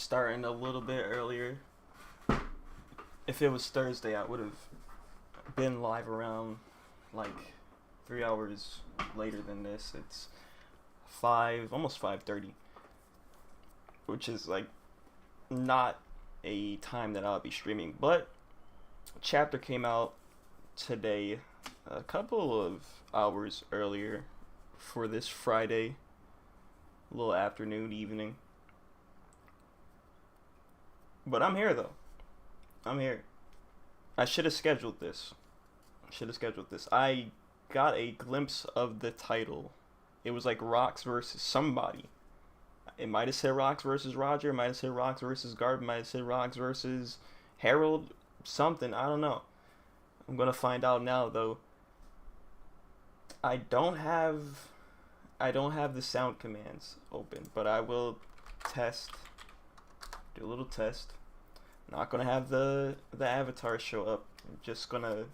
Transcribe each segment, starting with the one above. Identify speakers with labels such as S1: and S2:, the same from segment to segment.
S1: starting a little bit earlier. If it was Thursday, I would have been live around like 3 hours later than this. It's almost 5:30, which is like not a time that I'll be streaming. But chapter came out today, a couple of hours earlier for this Friday, a little afternoon, evening. But I'm here though. I'm here. I should have scheduled this. I got a glimpse of the title. It was like Rocks versus somebody. It might have said Rocks versus Roger. It might have said Rocks versus Garb. It might have said Rocks versus Harold. Something. I don't know. I'm gonna find out now though. I don't have the sound commands open, but I will test. Do a little test. Not gonna have the avatar show up. I'm just gonna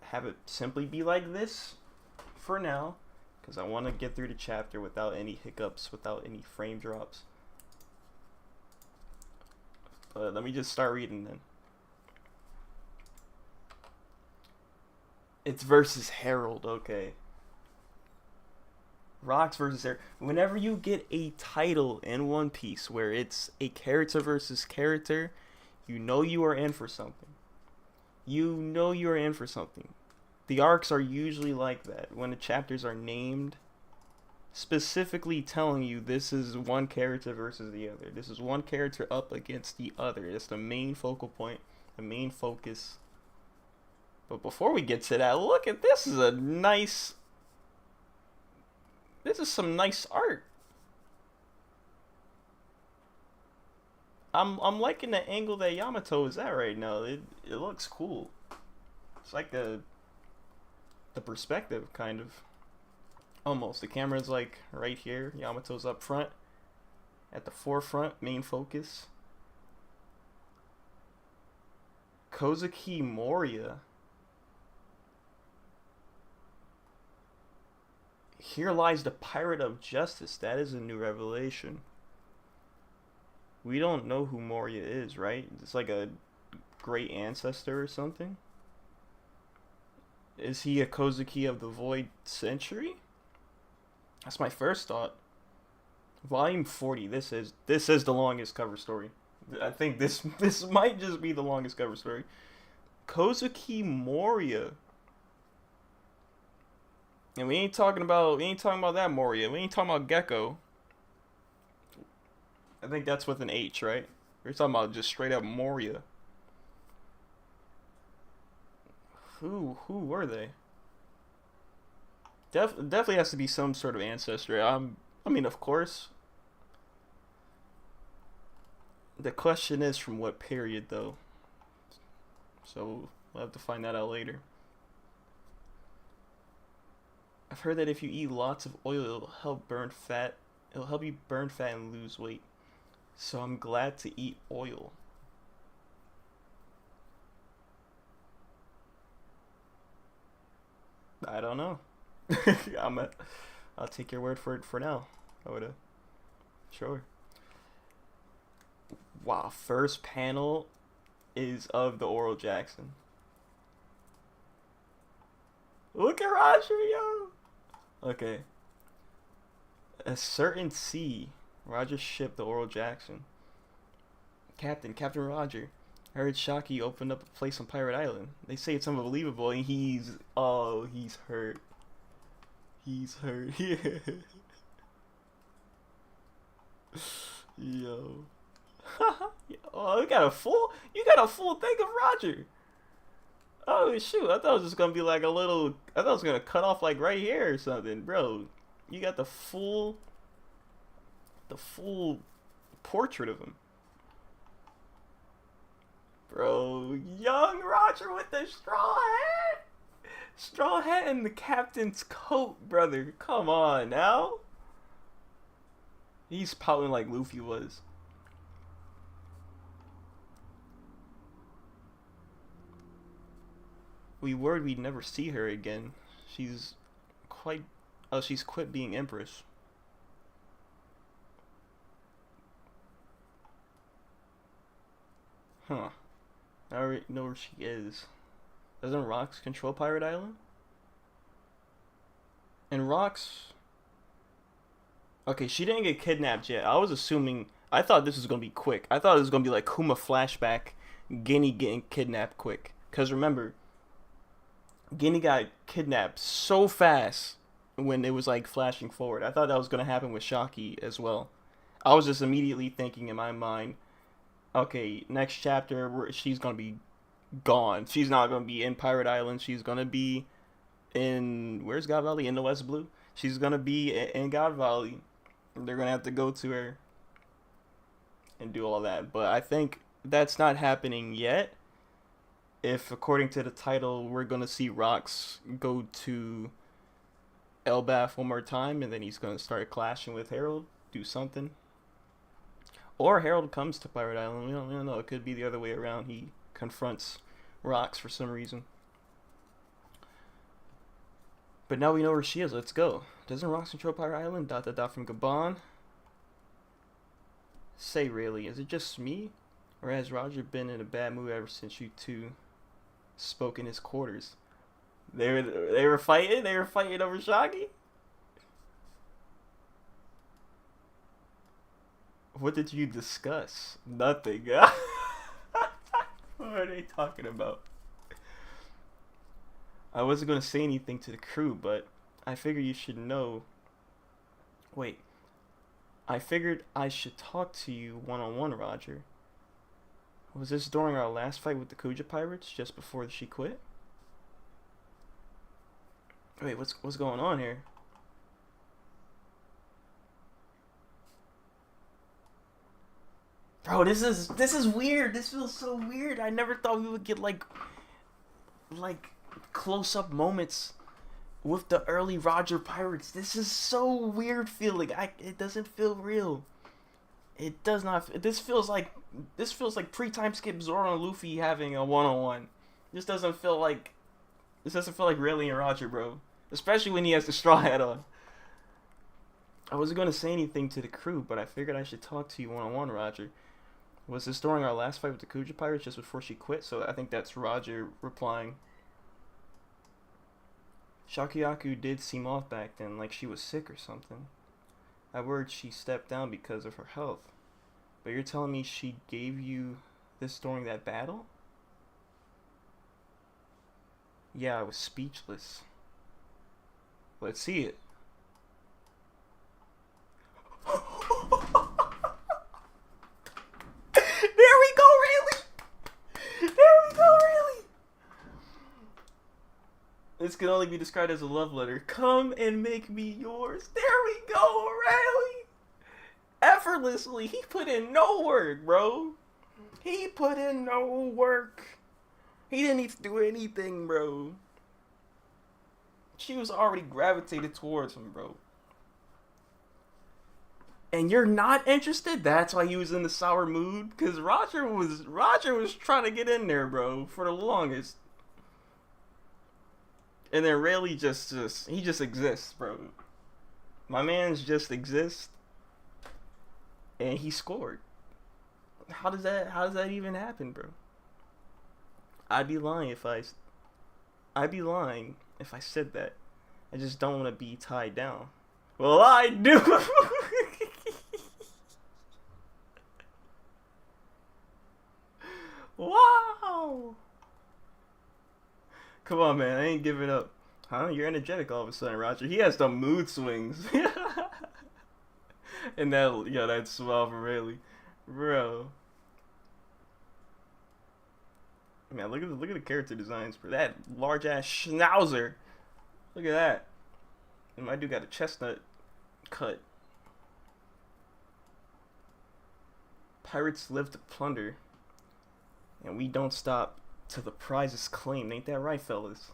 S1: have it simply be like this for now, because I want to get through the chapter without any hiccups, without any frame drops. But let me just start reading then. It's versus Harold, okay. Rocks versus Harold. Whenever you get a title in One Piece where it's a character versus character, you know you are in for something. The arcs are usually like that. When the chapters are named, specifically telling you this is one character versus the other. This is one character up against the other. It's the main focal point, the main focus. But before we get to that, look at this. This is some nice art. I'm liking the angle that Yamato is at right now. It looks cool. It's like the perspective kind of. Almost. The camera's like right here. Yamato's up front. At the forefront, main focus. Kozuki Moria. Here lies the Pirate of Justice. That is a new revelation. We don't know who Moria is, right? It's like a great ancestor or something. Is he a Kozuki of the Void Century? That's my first thought. Volume 40. This is the longest cover story. I think this might just be the longest cover story. Kozuki Moria. And we ain't talking about that Moria. We ain't talking about Gecko. I think that's with an H, right? We're talking about just straight up Moria. Who were they? Definitely has to be some sort of ancestor. I mean, of course. The question is from what period, though. So we'll have to find that out later. I've heard that if you eat lots of oil, it'll help burn fat. It'll help you burn fat and lose weight. So I'm glad to eat oil. I don't know. I'll take your word for it for now. Oda. Sure. Wow, first panel is of the Oral Jackson. Look at Roger, yo! Okay. A certain sea. Roger ship the Oral Jackson. Captain Roger. I heard Shaki opened up a place on Pirate Island. They say it's unbelievable and he's hurt. He's hurt. Yo. Oh, you got a full thing of Roger. Oh shoot, I thought it was just gonna be like I thought it was gonna cut off like right here or something, bro. You got the full portrait of him. Bro, young Roger with the straw hat. Straw hat and the captain's coat, brother. Come on now. He's pouting like Luffy was. We worried we'd never see her again. She's quit being Empress. Huh. I already know where she is. Doesn't Rox control Pirate Island? And Rox... Okay, she didn't get kidnapped yet. I was assuming... I thought this was going to be quick. I thought it was going to be like Kuma flashback, Guinea getting kidnapped quick. Because remember, Guinea got kidnapped so fast when it was like flashing forward. I thought that was going to happen with Shaki as well. I was just immediately thinking in my mind, okay, next chapter, she's going to be gone. She's not going to be in Pirate Island. She's going to be in... Where's God Valley? In the West Blue? She's going to be in God Valley. They're going to have to go to her and do all that. But I think that's not happening yet. If, according to the title, we're going to see Rox go to Elbaf one more time, and then he's going to start clashing with Harold, do something. Or Harold comes to Pirate Island. We don't know. It could be the other way around. He confronts Rox for some reason. But now we know where she is. Let's go. Doesn't Rox control Pirate Island? ... from Gabon. Say, really, is it just me? Or has Roger been in a bad mood ever since you two spoke in his quarters? They were fighting? They were fighting over Shaggy? What did you discuss? Nothing. What are they talking about? I wasn't going to say anything to the crew, but I figured you should know. Wait. I figured I should talk to you one-on-one, Roger. Was this during our last fight with the Kuja Pirates, just before she quit? Wait, what's going on here? Bro, this is weird. This feels so weird. I never thought we would get like close-up moments with the early Roger Pirates. This is so weird feeling. It doesn't feel real. It does not. This feels like pre-time skip Zoro and Luffy having a one-on-one. This doesn't feel like Rayleigh and Roger, bro. Especially when he has the straw hat on. I wasn't gonna say anything to the crew, but I figured I should talk to you one-on-one, Roger. Was this during our last fight with the Kuja Pirates, just before she quit? So I think that's Roger replying. Shakiyaku did seem off back then, like she was sick or something. I worried she stepped down because of her health. But you're telling me she gave you this during that battle? Yeah, I was speechless. Let's see it. There we go, Rayleigh! There we go, Rayleigh! This can only be described as a love letter. Come and make me yours. There we go, Rayleigh! Effortlessly, he put in no work, bro. He put in no work. He didn't need to do anything, bro. She was already gravitated towards him, bro. And you're not interested? That's why he was in the sour mood? Because Roger was trying to get in there, bro, for the longest. And then Rayleigh just exists, bro. My man's just exists. And he scored. How does that even happen, bro? I'd be lying if I said that. I just don't want to be tied down. Well, I do. Wow. Come on, man. I ain't giving up. Huh? You're energetic all of a sudden, Roger. He has the mood swings. And that smile from Rayleigh. Bro. Man, look at the character designs for that large ass schnauzer. Look at that. And my dude got a chestnut cut. Pirates live to plunder, and we don't stop till the prize is claimed. Ain't that right, fellas?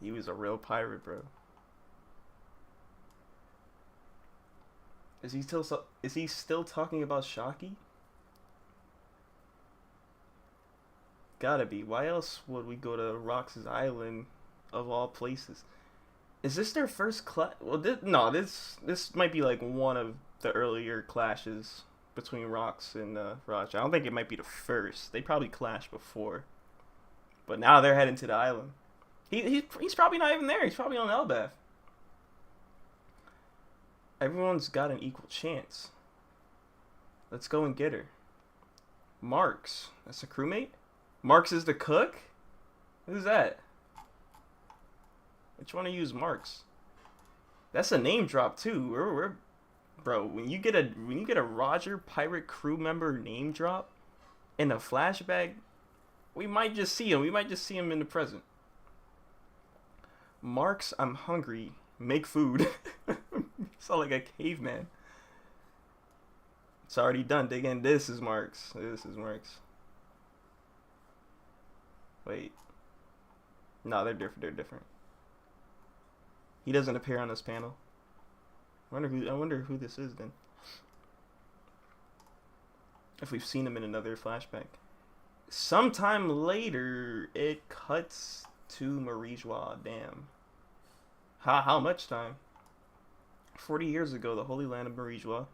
S1: He was a real pirate, bro. Is he still talking about Shaki? Gotta be. Why else would we go to Rox's Island, of all places? Is this their first clash? Well, this might be like one of the earlier clashes between Rox and Raj. I don't think it might be the first. They probably clashed before, but now they're heading to the island. He's probably not even there. He's probably on Elbaf. Everyone's got an equal chance. Let's go and get her. Marks. That's a crewmate? Marks is the cook? Who's that? Which one of you is Marks? That's a name drop too. Bro, when you get a Roger pirate crew member name drop in a flashback, we might just see him. We might just see him in the present. Marks, I'm hungry. Make food. Sound like a caveman. It's already done. Dig in. This is Marks. This is Marks. Wait. No, they're different. They're different. He doesn't appear on this panel. I wonder who this is then. If we've seen him in another flashback. Sometime later, it cuts to Marijois. Damn. How much time? 40 years ago, the Holy Land of Marijois.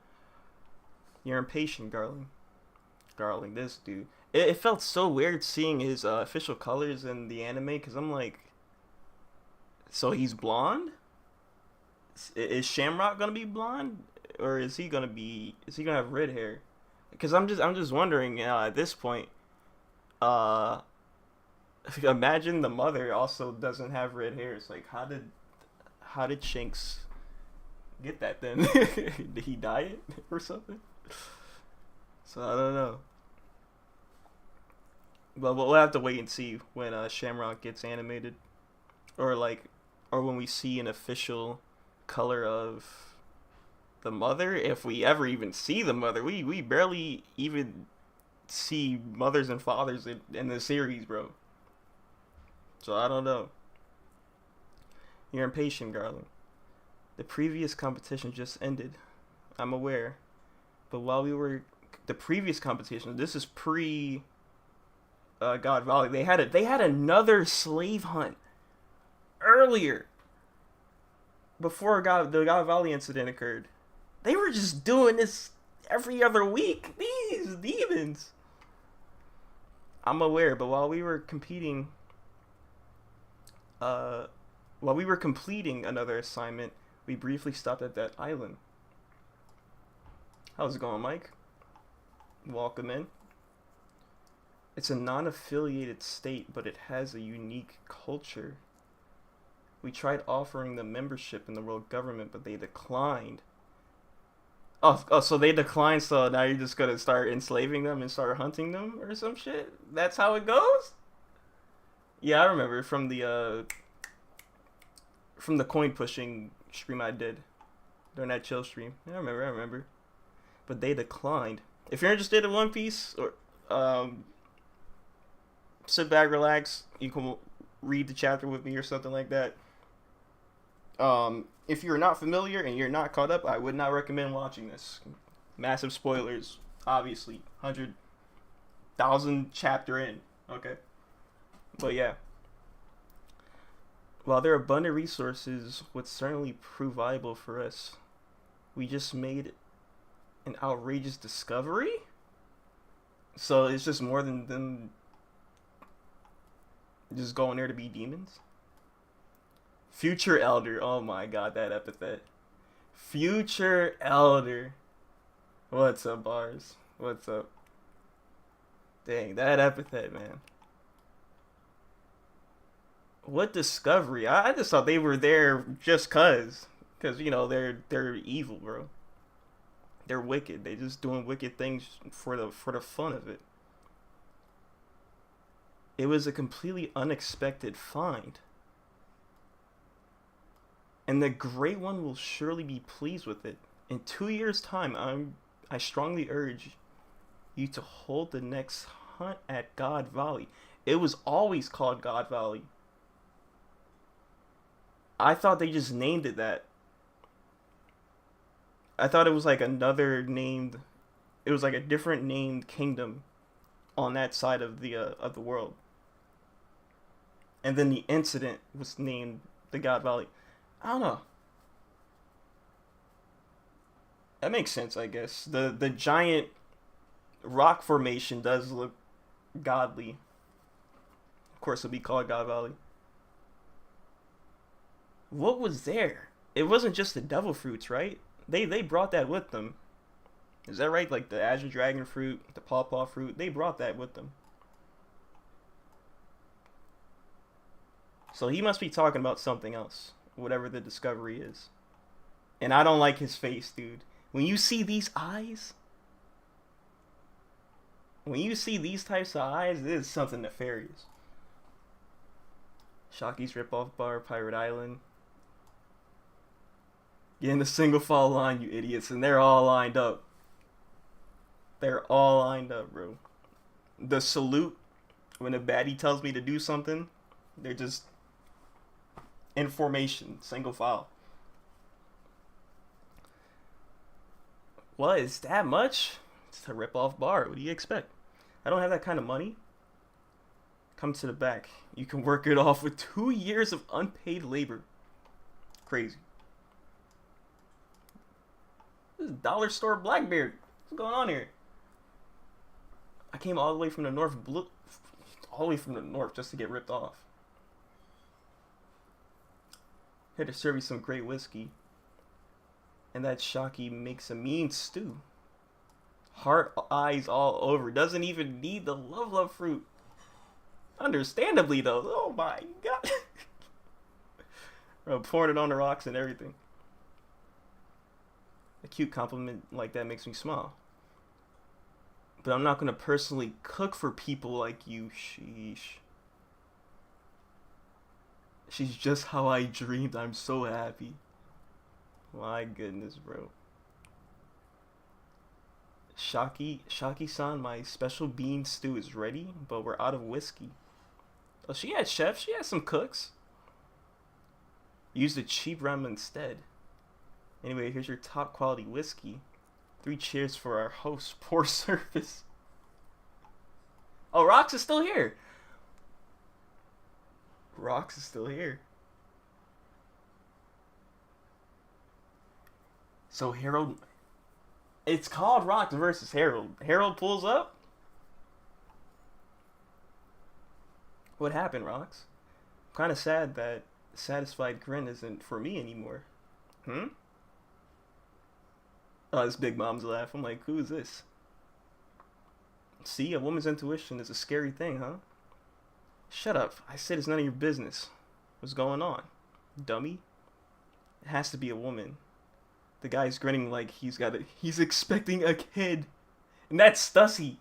S1: You're impatient, Garling. Garling, this dude. It felt so weird seeing his official colors in the anime, because I'm like, so he's blonde? Is Shamrock gonna be blonde, or is he gonna have red hair? Because I'm just wondering at this point. Imagine the mother also doesn't have red hair. It's like, how did Shanks get that then? Did he dye it or something? So I don't know. But we'll have to wait and see when Shamrock gets animated, or when we see an official color of the mother. If we ever even see the mother, we barely even see mothers and fathers in the series, bro. So I don't know. You're impatient, Garland. The previous competition just ended. I'm aware. But while the previous competition, this is pre God Valley. They had another slave hunt earlier, before the God Valley incident occurred. They were just doing this every other week. These demons. I'm aware, but while we were completing another assignment, we briefly stopped at that island. How's it going, Mike? Welcome in. It's a non-affiliated state, but it has a unique culture. We tried offering them membership in the world government, but they declined. Oh, so they declined, so now you're just gonna start enslaving them and start hunting them or some shit? That's how it goes? Yeah, I remember from the coin pushing stream I did during that chill stream. Yeah, I remember. But they declined. If you're interested in One Piece, or sit back, relax. You can read the chapter with me or something like that. If you're not familiar and you're not caught up, I would not recommend watching this. Massive spoilers, obviously. 100,000 chapter in. Okay. But yeah. While their abundant resources would certainly prove valuable for us, we just made an outrageous discovery? So it's just more than them just going there to be demons? Future Elder. Oh my god, that epithet. Future Elder. What's up, Bars? What's up? Dang, that epithet, man. What discovery? I just thought they were there just cause. Cause, they're evil, bro. They're wicked. They just doing wicked things for the fun of it. It was a completely unexpected find. And the Great One will surely be pleased with it. In 2 years' time, I strongly urge you to hold the next hunt at God Valley. It was always called God Valley. I thought they just named it that. I thought it was like another named. It was like a different named kingdom on that side of the world. And then the incident was named the God Valley. I don't know. That makes sense, I guess. The giant rock formation does look godly. Of course, it'll be called God Valley. What was there? It wasn't just the devil fruits, right? They brought that with them. Is that right? Like the Azure Dragon fruit, the Pawpaw fruit, they brought that with them. So he must be talking about something else, whatever the discovery is. And I don't like his face, dude. When you see these eyes, when you see these types of eyes, it is something nefarious. Shocky's ripoff bar, Pirate Island. Get in the single file line, you idiots, and they're all lined up. They're all lined up, bro. The salute, when a baddie tells me to do something, they're just in formation, single file. What, is that much? It's a rip-off bar. What do you expect? I don't have that kind of money. Come to the back. You can work it off with 2 years of unpaid labor. Crazy. This is dollar store Blackbeard. What's going on here? I came all the way from the north, all the way from the north just to get ripped off. Here to serve you some great whiskey. And that Shocky makes a mean stew. Heart eyes all over. Doesn't even need the love fruit. Understandably though. Oh my god. Bro, pouring it on the rocks and everything. A cute compliment like that makes me smile. But I'm not gonna personally cook for people like you. Sheesh. She's just how I dreamed. I'm so happy. My goodness, bro. Shocky-san, my special bean stew is ready, but we're out of whiskey. Oh, she had chefs. She had some cooks. Use the cheap rum instead. Anyway, here's your top quality whiskey. 3 cheers for our host. Poor service. Oh, Rox is still here. Rox is still here. So Harold, it's called Rox versus Harold. Harold pulls up. What happened, Rox? I'm kind of sad that Satisfied Grin isn't for me anymore. Oh, this Big Mom's laugh. I'm like, who is this? See, a woman's intuition is a scary thing, huh? Shut up. I said it's none of your business. What's going on? Dummy? It has to be a woman. The guy's grinning like he's expecting a kid. And that's Stussy.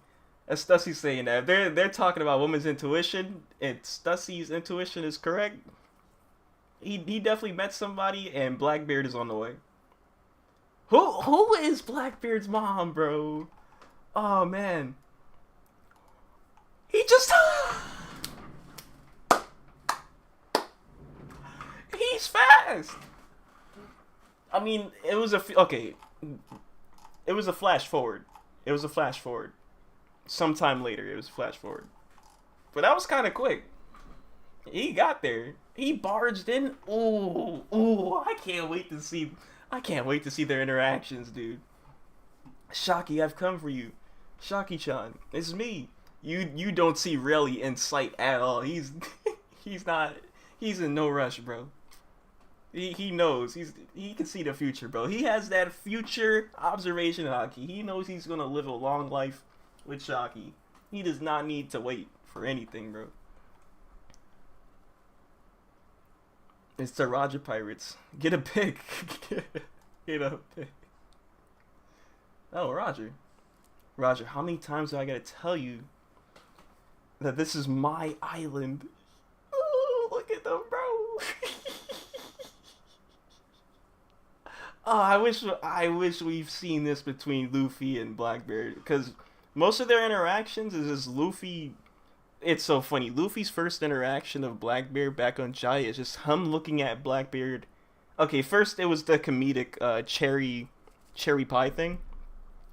S1: That's Stussy saying that. They're talking about woman's intuition, and Stussy's intuition is correct. He definitely met somebody, and Blackbeard is on the way. Who is Blackbeard's mom, bro? Oh man. He just he's fast. I mean, it was okay. It was a flash forward. Sometime later, it was a flash forward. But that was kind of quick. He got there. He barged in. Ooh, I can't wait to see their interactions, dude. Shocky, I've come for you. Shocky-chan, it's me. You don't see Relo in sight at all. He's in no rush, bro. He knows. He can see the future, bro. He has that future observation hockey. He knows he's gonna live a long life with Shocky. He does not need to wait for anything, bro. It's the Roger Pirates. Get a pick. Get a pick. Oh, Roger. Roger, how many times do I gotta tell you that this is my island? Oh, look at them, bro. Oh, I wish we've seen this between Luffy and Blackbeard, because most of their interactions is just Luffy. It's so funny. Luffy's first interaction of Blackbeard back on Jaya is just him looking at Blackbeard. Okay, first it was the comedic cherry pie thing,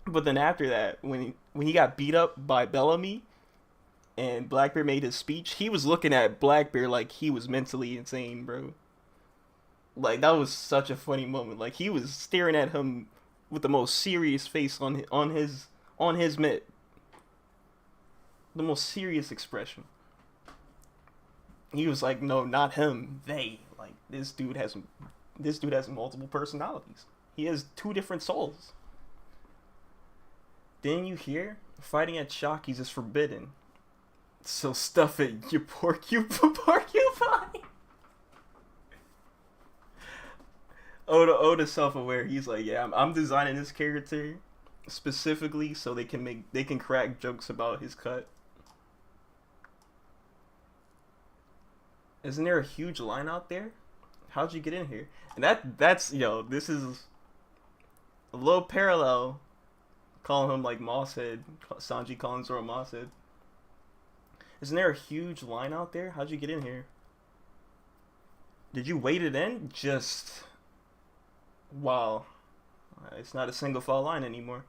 S1: but then after that, when he got beat up by Bellamy, and Blackbeard made his speech, he was looking at Blackbeard like he was mentally insane, bro. Like, that was such a funny moment. Like, he was staring at him with the most serious face on his mitt, the most serious expression. He was like, "No, not him. They like this dude has multiple personalities. He has two different souls." Didn't you hear? Fighting at Shockies is forbidden. So stuff it, you porcupine. Oda self-aware. He's like, yeah, I'm designing this character specifically so they can crack jokes about his cut. Isn't there a huge line out there? How'd you get in here? And that's this is a little parallel, calling him like Mosshead, Sanji calling Zoro Mosshead. Isn't there a huge line out there? How'd you get in here? Did you wait it in? Just wow. It's not a single file line anymore.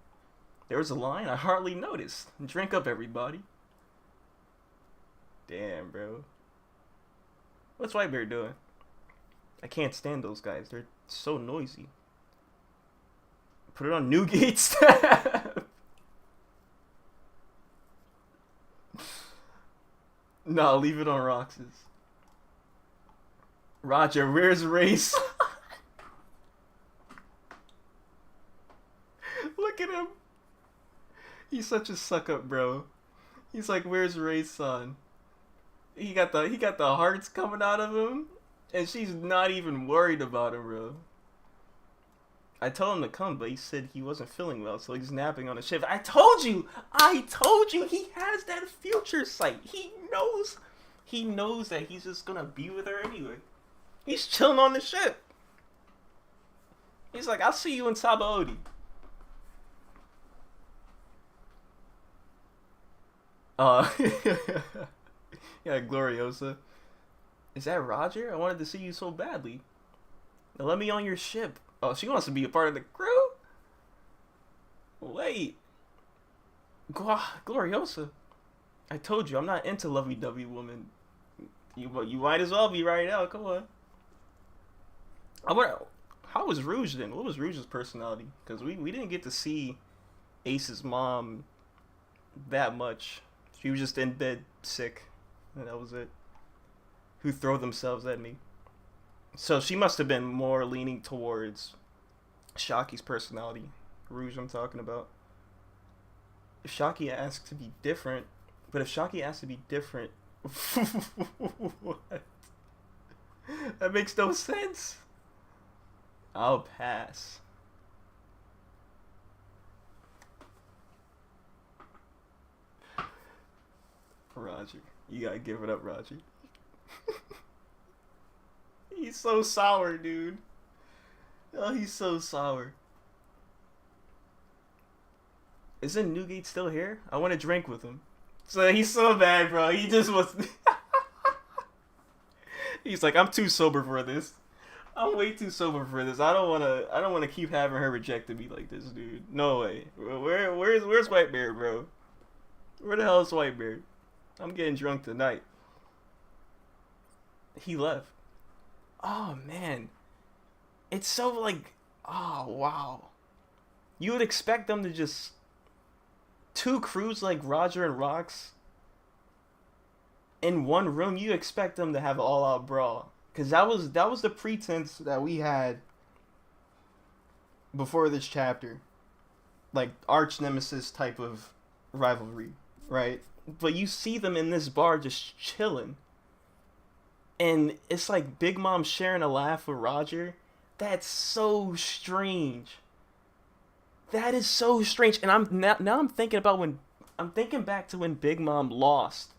S1: There was a line I hardly noticed. Drink up, everybody. Damn, bro. What's Whitebeard doing? I can't stand those guys. They're so noisy. Put it on Newgate's tab. No, leave it on Rox's. Roger, where's Race? Look at him. He's such a suck up, bro. He's like, where's Race, son? He got the hearts coming out of him, and she's not even worried about him, bro. I told him to come, but he said he wasn't feeling well, so he's napping on the ship. I told you, he has that future sight. He knows that he's just gonna be with her anyway. He's chilling on the ship. He's like, I'll see you in Sabaody. Yeah, Gloriosa. Is that Roger? I wanted to see you so badly. Now let me on your ship. Oh, she wants to be a part of the crew? Wait. Gloriosa. I told you, I'm not into lovey-dovey women. You might as well be right now. Come on. How was Rouge then? What was Rouge's personality? Because we didn't get to see Ace's mom that much. She was just in bed sick. And that was it. Who throw themselves at me. So she must have been more leaning towards Shaki's personality. Rouge I'm talking about. If Shaki asked to be different, but if Shaki asked to be different, what? That makes no sense. I'll pass. Roger. You gotta give it up, Roger. He's so sour, dude. Oh, he's so sour. Isn't Newgate still here? I want to drink with him. So he's so bad, bro. He just was. He's like, I'm too sober for this. I'm way too sober for this. I don't wanna keep having her rejected me like this, dude. No way. Where's Whitebeard, bro? Where the hell is Whitebeard? I'm getting drunk tonight. He left. Oh man. It's so like, oh wow. You would expect them to just two crews like Roger and Rox in one room. You expect them to have an all-out brawl, because that was the pretense that we had before this chapter, like arch nemesis type of rivalry, right? But you see them in this bar just chilling, and it's like Big Mom sharing a laugh with Roger. That's so strange. That is so strange. And I'm thinking back to when Big Mom lost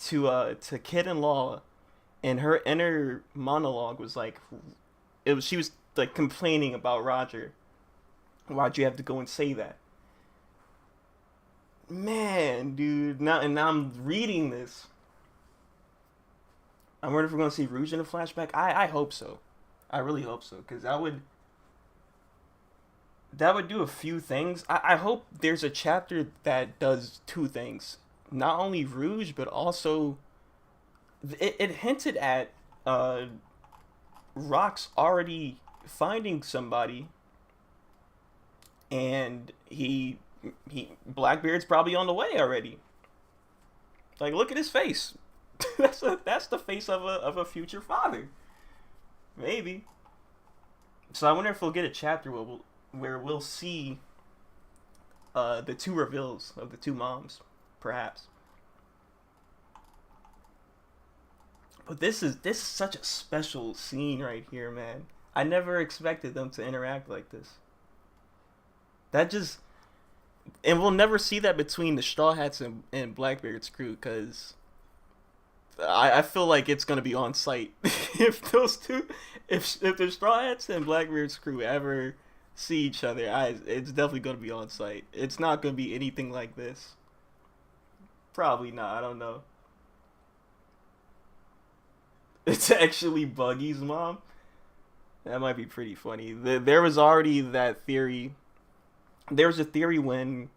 S1: to Kid and Law, and her inner monologue was like, she was like complaining about Roger. Why'd you have to go and say that? Man, dude. Now I'm reading this. I wonder if we're gonna see Rouge in a flashback. I hope so. I really hope so, because that would do a few things. I hope there's a chapter that does two things. Not only Rouge, but also it hinted at Rox already finding somebody and he Blackbeard's probably on the way already. Like, look at his face. That's the face of a future father. Maybe. So I wonder if we'll get a chapter where we'll see the two reveals of the two moms, perhaps. But this is such a special scene right here, man. I never expected them to interact like this. That just, and we'll never see that between the Straw Hats and Blackbeard's crew, because I feel like it's gonna be on site if those two, if the Straw Hats and Blackbeard's crew ever see each other, it's definitely gonna be on site. It's not gonna be anything like this. Probably not. I don't know. It's actually Buggy's mom. That might be pretty funny. There was already that theory. There was a theory when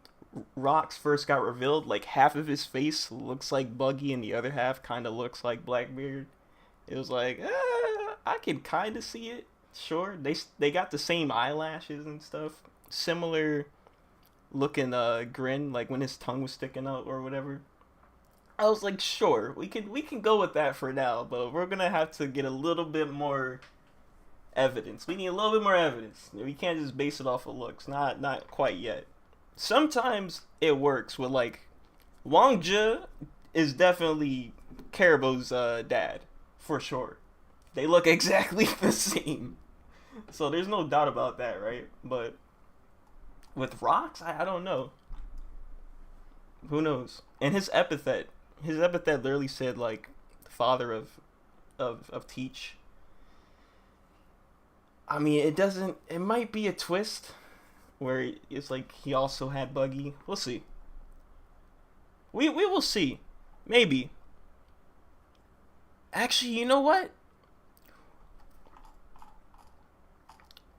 S1: Rox first got revealed, like half of his face looks like Buggy and the other half kind of looks like Blackbeard. It was like, I can kind of see it. Sure, they got the same eyelashes and stuff, similar looking grin, like when his tongue was sticking out or whatever. I was like, sure, we can go with that for now, but we're gonna have to get a little bit more evidence. We need a little bit more evidence. We can't just base it off of looks. Not quite yet. Sometimes it works with, like, Wang Zhe is definitely Caribou's dad, for sure. They look exactly the same. So there's no doubt about that, right? But with Rox, I don't know. Who knows? And his epithet literally said, like, the father of Teach. I mean, it might be a twist where it's like he also had Buggy. We'll see. We will see. Maybe. Actually, you know what?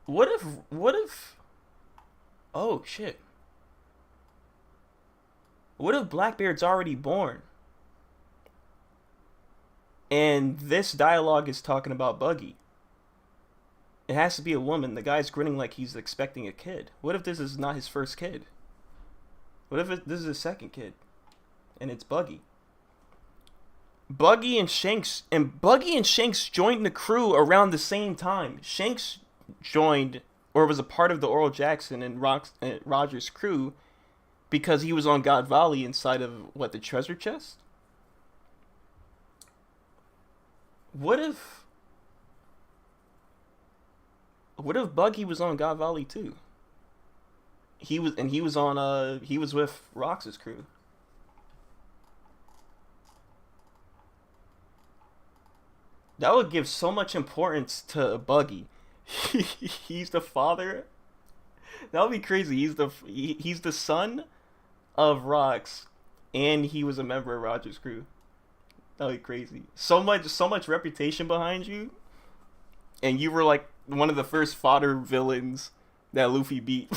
S1: What if oh shit. What if Blackbeard's already born? And this dialogue is talking about Buggy. It has to be a woman. The guy's grinning like he's expecting a kid. What if this is not his first kid? What if this is his second kid? And it's Buggy. Buggy and Shanks joined the crew around the same time. Shanks joined, or was a part of the Oral Jackson and Roger's crew because he was on God Valley inside of, the treasure chest? What if Buggy was on God Valley too? He was with Rox's crew. That would give so much importance to Buggy. He's the father. That would be crazy. He's the son of Rox, and he was a member of Roger's crew. That would be crazy. So much reputation behind you, and you were like one of the first fodder villains that Luffy beat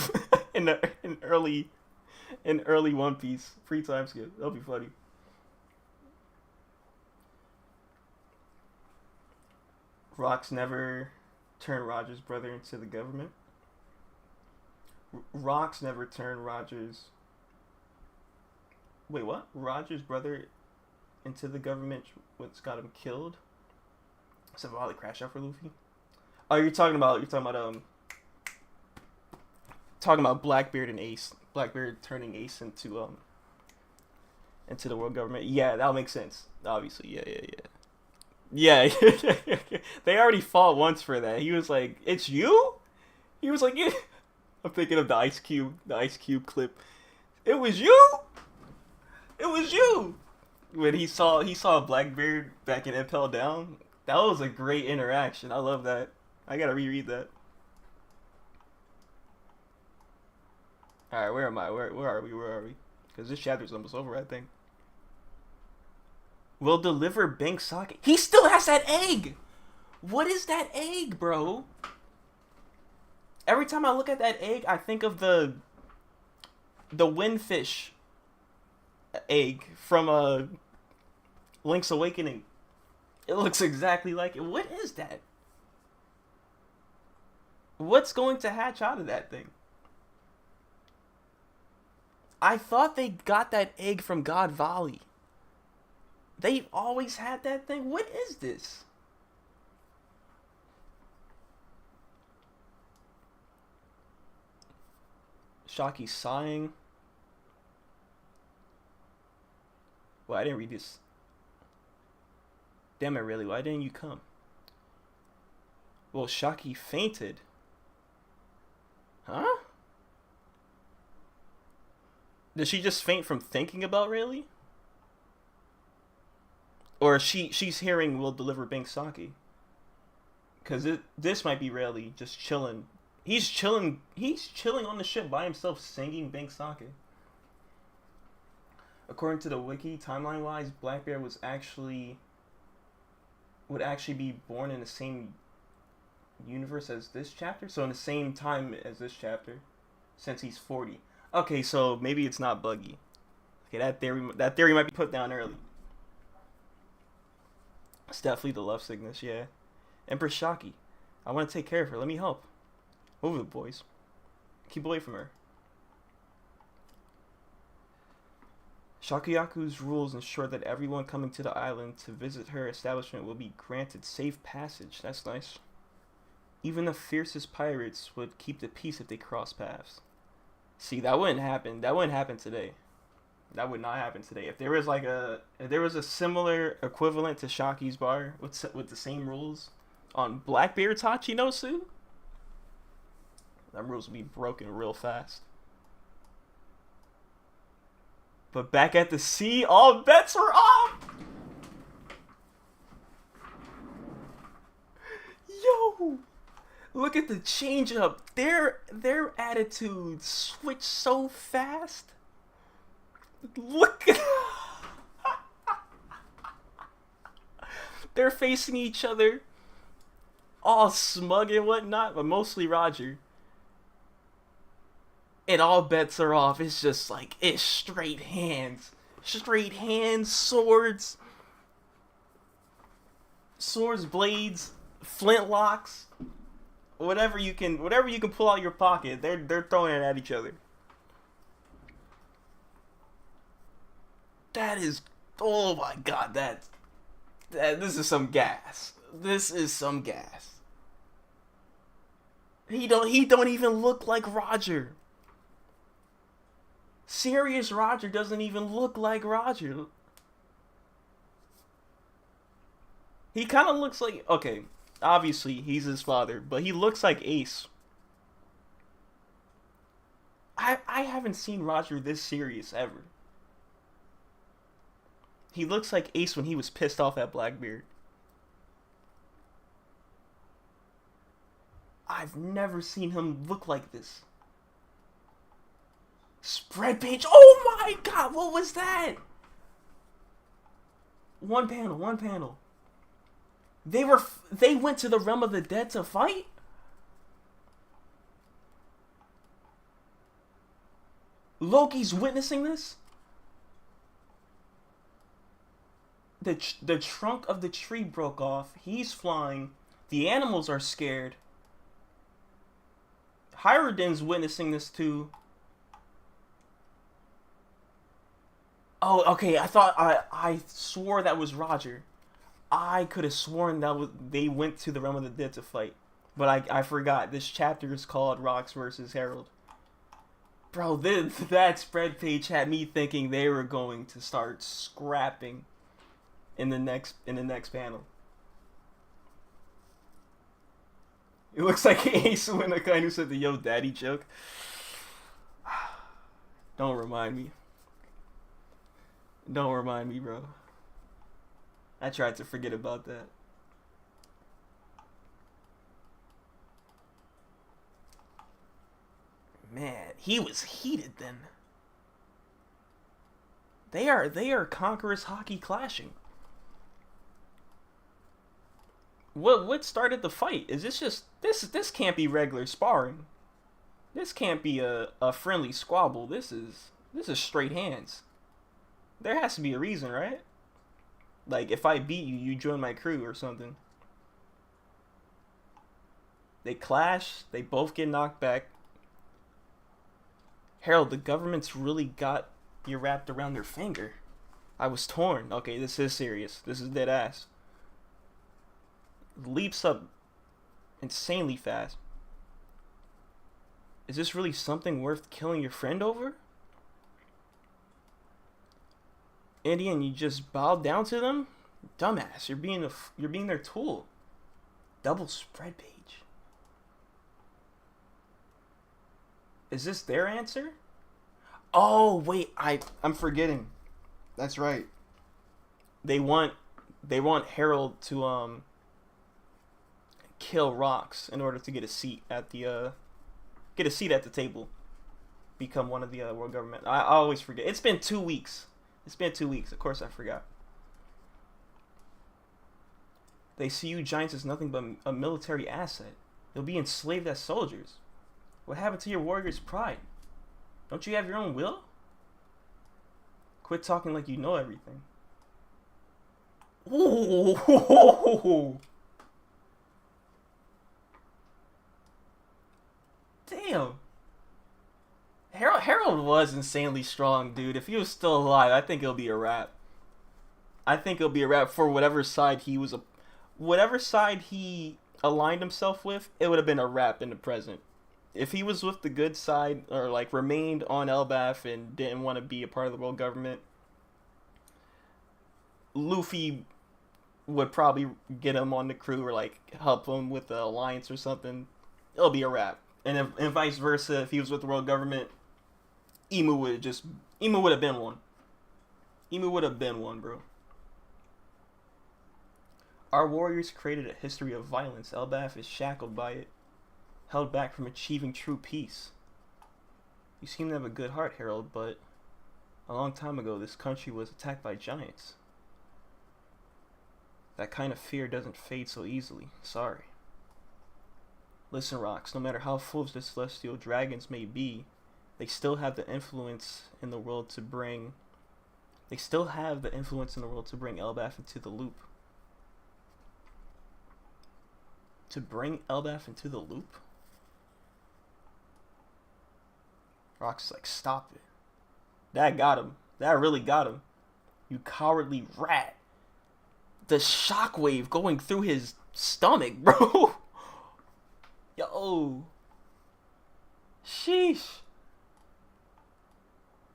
S1: in early One Piece free time skip. That'll be funny. Rox never turned Roger's brother into the government. Rox never turned Roger's. Wait, what? Roger's brother into the government? What's got him killed? So while they crash out for Luffy. Oh, you're talking about Blackbeard and Ace. Blackbeard turning Ace into the world government. Yeah, that'll make sense. Obviously, yeah. Yeah, they already fought once for that. He was like, "It's you." He was like, "Yeah." I'm thinking of the Ice Cube clip. It was you. It was you. When he saw Blackbeard back in Impel Down. That was a great interaction. I love that. I gotta reread that. All right, where am I? Where are we? Because this chapter's almost over, I think. Will deliver Bank Sake. He still has that egg. What is that egg, bro? Every time I look at that egg, I think of the windfish egg from Link's Awakening. It looks exactly like it. What is that? What's going to hatch out of that thing? I thought they got that egg from God Valley. They've always had that thing. What is this? Shaki sighing. Well, I didn't read this. Damn it, really? Why didn't you come? Well, Shaki fainted. Huh? Did she just faint from thinking about Rayleigh? Or she's hearing will deliver Bank Saki? Because this might be Rayleigh just chilling. He's chilling. He's chilling on the ship by himself, singing Bank Saki. According to the wiki, timeline-wise, Blackbeard would actually be born in the same universe as this chapter, so in the same time as this chapter, since he's 40. Okay, so maybe it's not Buggy. Okay, that theory might be put down early. It's definitely the love sickness, yeah. Empress Shaki, I want to take care of her. Let me help. Move it, boys. Keep away from her. Shakuyaku's rules ensure that everyone coming to the island to visit her establishment will be granted safe passage. That's nice. Even the fiercest pirates would keep the peace if they cross paths. See, that wouldn't happen. That wouldn't happen today. That would not happen today. If there was a similar equivalent to Shaki's bar with the same rules on Blackbeard's Hachinosu, that rules would be broken real fast. But back at the sea, all bets are off! Yo! Look at the change up. Their attitudes switch so fast. Look at they're facing each other all smug and whatnot, but mostly Roger. And all bets are off. It's just like, it's straight hands. Straight hands, swords, blades, flintlocks, whatever you can pull out your pocket, they're throwing it at each other. That is, oh my god, this is some gas. This is some gas. He don't even look like Roger. Serious Roger doesn't even look like Roger. He kind of looks like, okay, obviously he's his father, but he looks like Ace. I haven't seen Roger this serious ever. He looks like Ace when he was pissed off at Blackbeard. I've never seen him look like this. Spread page. Oh my god, what was that? One panel. They went to the realm of the dead to fight? Loki's witnessing this? The trunk of the tree broke off. He's flying. The animals are scared. Hyruden's witnessing this too. Oh, okay. I swore that was Roger. I could have sworn they went to the realm of the dead to fight, but I forgot. This chapter is called Rocks versus Herald. Bro, that spread page had me thinking they were going to start scrapping in the next panel. It looks like Ace when the guy who said the "Yo Daddy" joke. Don't remind me. Don't remind me, bro. I tried to forget about that. Man, he was heated then. They are conquerors hockey clashing. What started the fight? Is this just this can't be regular sparring. This can't be a friendly squabble. This is straight hands. There has to be a reason, right? Like, if I beat you, you join my crew or something. They clash. They both get knocked back. Harold, the government's really got you wrapped around their finger. I was torn. Okay, this is serious. This is dead ass. Leaps up insanely fast. Is this really something worth killing your friend over? Indian, you just bowed down to them? Dumbass, you're being their tool. Double spread page. Is this their answer? Oh wait, I'm forgetting. That's right. They want Harold to kill Rox in order to get a seat at the table, become one of the world government. I always forget. It's been 2 weeks. Of course I forgot. They see you giants as nothing but a military asset. You'll be enslaved as soldiers. What happened to your warrior's pride? Don't you have your own will? Quit talking like you know everything. Ooh. Damn. Harold was insanely strong, dude. If he was still alive, I think it'll be a wrap. I think it'll be a wrap for whatever side he aligned himself with. It would have been a wrap in the present. If he was with the good side, or like remained on Elbaf and didn't want to be a part of the world government, Luffy would probably get him on the crew or like help him with the alliance or something. It'll be a wrap. And vice versa, if he was with the world government, Emu would have been one. Emu would have been one, bro. Our warriors created a history of violence. Elbaf is shackled by it, held back from achieving true peace. You seem to have a good heart, Harold, but a long time ago this country was attacked by giants. That kind of fear doesn't fade so easily. Sorry. Listen, Rox, no matter how foolish the celestial dragons may be, they still have the influence in the world to bring Elbaf into the loop. To bring Elbaf into the loop? Rox is like, stop it. That got him. That really got him. You cowardly rat. The shockwave going through his stomach, bro. Yo. Sheesh.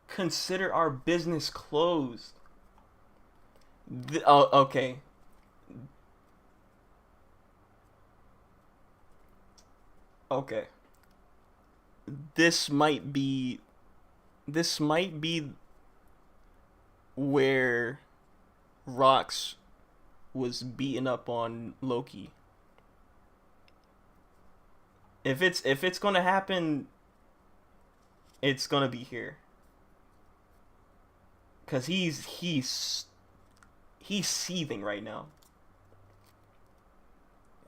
S1: Consider our business closed. Oh, okay. Okay. This might be where Rox was beaten up on Loki. If it's gonna happen, it's gonna be here. Cause he's seething right now.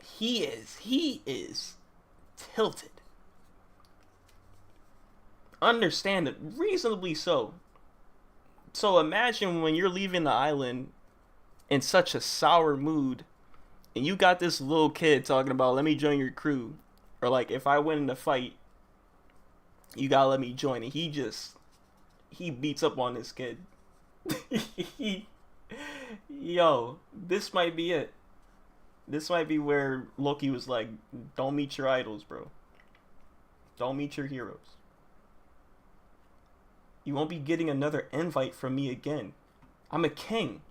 S1: He is tilted. Understand it, reasonably so. So imagine when you're leaving the island in such a sour mood, and you got this little kid talking about, let me join your crew. Or like, if I win in the fight, you gotta let me join. And he beats up on this kid. Yo, this might be it. This might be where Loki was like, don't meet your idols, bro. Don't meet your heroes. You won't be getting another invite from me again. I'm a king.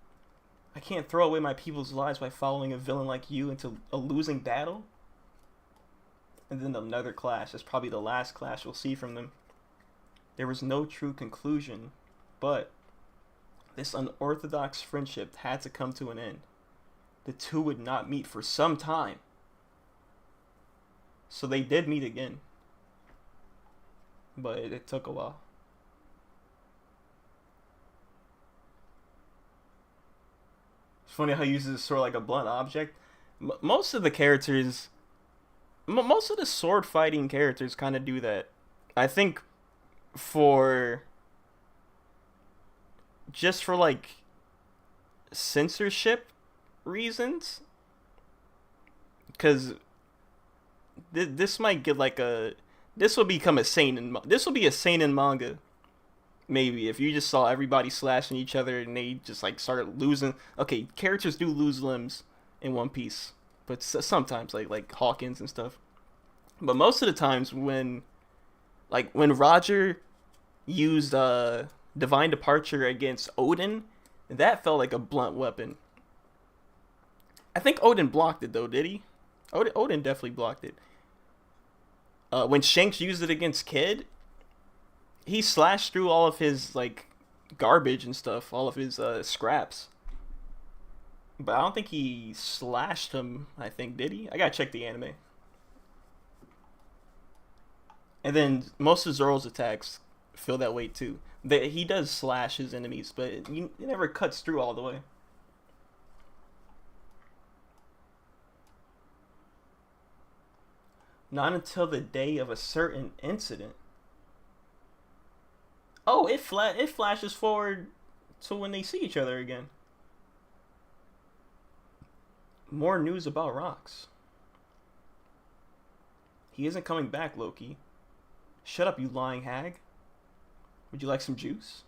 S1: I can't throw away my people's lives by following a villain like you into a losing battle. And then another clash. That's probably the last clash we'll see from them. There was no true conclusion, but this unorthodox friendship had to come to an end. The two would not meet for some time. So they did meet again. But it took a while. It's funny how he uses his sword like a blunt object. Most of the characters, most of the sword fighting characters kind of do that. I think just for like censorship reasons, because this might get like This will become a seinen. This will be a seinen manga. Maybe if you just saw everybody slashing each other and they just like started losing. Okay, characters do lose limbs in One Piece, but sometimes like Hawkins and stuff. But most of the times when Roger used divine departure against Odin, that felt like a blunt weapon. I think Odin blocked it though, did he? Odin definitely blocked it. When Shanks used it against Kid, he slashed through all of his like garbage and stuff, all of his scraps. But I don't think he slashed him. I think did he? I gotta check the anime. And then most of Zoro's attacks feel that way too. He does slash his enemies, but it never cuts through all the way. Not until the day of a certain incident. Oh, it flashes forward to when they see each other again. More news about Rocks. He isn't coming back, Loki. Shut up, you lying hag. Would you like some juice?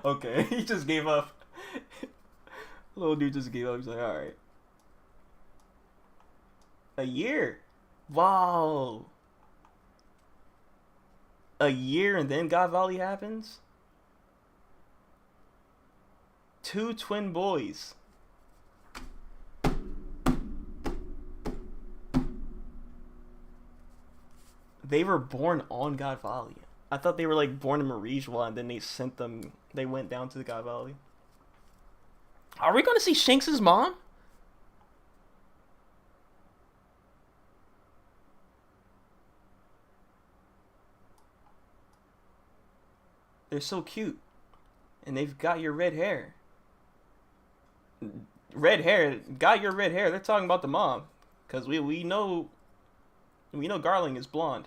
S1: Okay, he just gave up. Little dude just gave up. He's like, alright. A year. Wow. A year and then God Valley happens? Two twin boys. They were born on God Valley. I thought they were like born in Marijwa and then they went down to the God Valley. Are we gonna see Shanks' mom? They're so cute. And they've got your red hair. Red hair, got your red hair. They're talking about the mom. Cause we know Garling is blonde.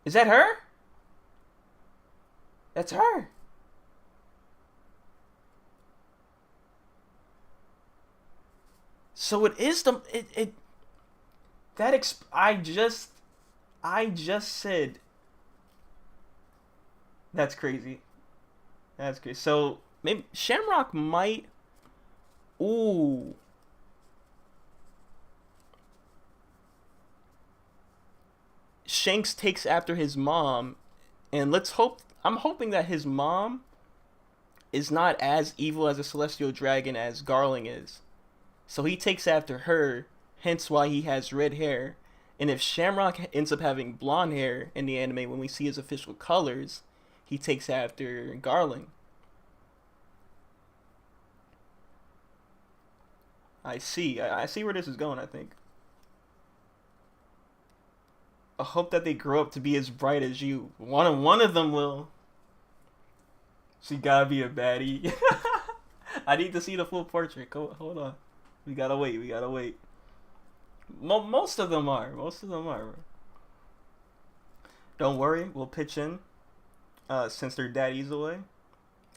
S1: Is that her? That's her. So it is the it that I just said that's crazy. That's crazy. So maybe Shamrock might. Ooh. Shanks takes after his mom, and let's hope. I'm hoping that his mom is not as evil as a celestial dragon as Garling is. So he takes after her, hence why he has red hair. And if Shamrock ends up having blonde hair in the anime when we see his official colors, he takes after Garling. I see. I see where this is going, I think. I hope that they grow up to be as bright as you. One of them will. She gotta be a baddie. I need to see the full portrait. Hold on. We gotta wait. We gotta wait. Most of them are. Most of them are. Don't worry. We'll pitch in. Since their daddy's away.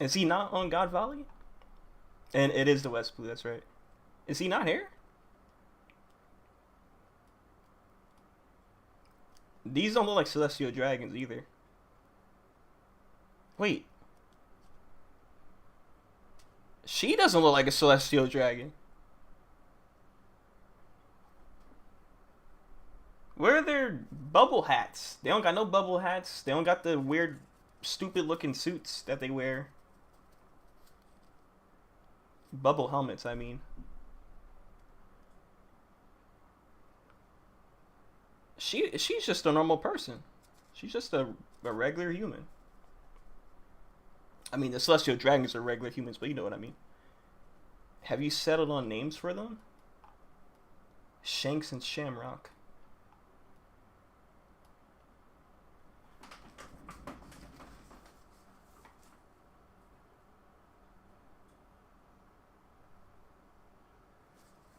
S1: Is he not on God Valley? And it is the West Blue. That's right. Is he not here? These don't look like celestial dragons either. Wait. She doesn't look like a celestial dragon. Where are their bubble hats? They don't got no bubble hats. They don't got the weird, stupid looking suits that they wear. Bubble helmets, I mean. She's just a normal person. She's just a regular human. I mean, the celestial dragons are regular humans, but you know what I mean. Have you settled on names for them? Shanks and Shamrock.